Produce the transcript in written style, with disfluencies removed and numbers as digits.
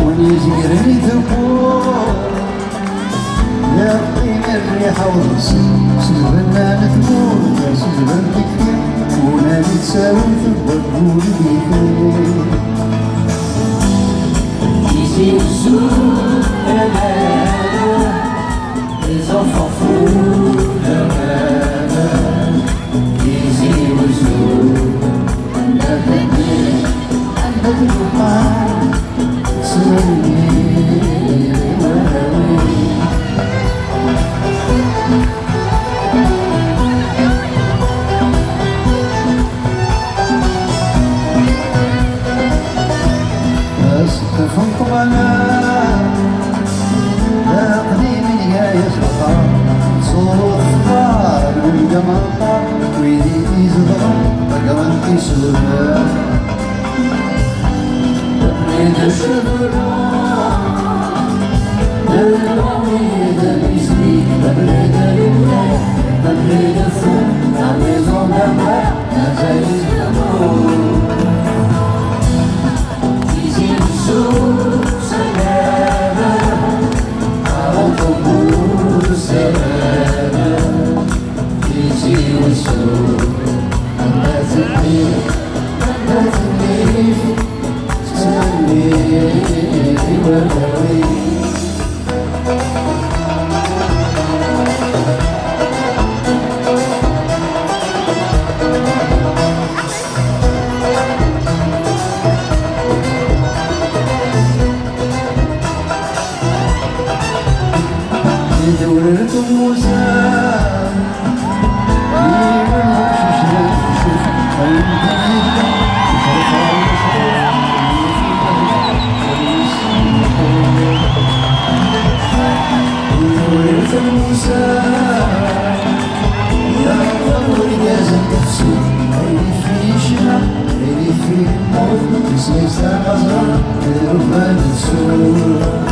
ونجري ثبور يعطيني الريحة والغسل سجبنا نثبور سجبنا كثير ولا نتساوي ثبور قولي بخير Ici sous les lèvres, les enfants fous de rêve. Ici sous أنا بدي معاك سنين وهوي أستفهم طبعا لا قديم يا يسرقا صوت الثار من جمالقا ويدي في زغرا بقرا في سورة de cheveux blancs, de l'ennui, de musique, peuplé de lumière, peuplé de fous, la maison d'un père, la jaillit d'amour. Ici sous se lève, avant au bout de ses rêves. Ici sous, un baiser, un baiser. دورة موسى موسى يا ضرور لازم تفسد عيني في شمع عيني في الموت اسمي ساعة زهر الرفان السور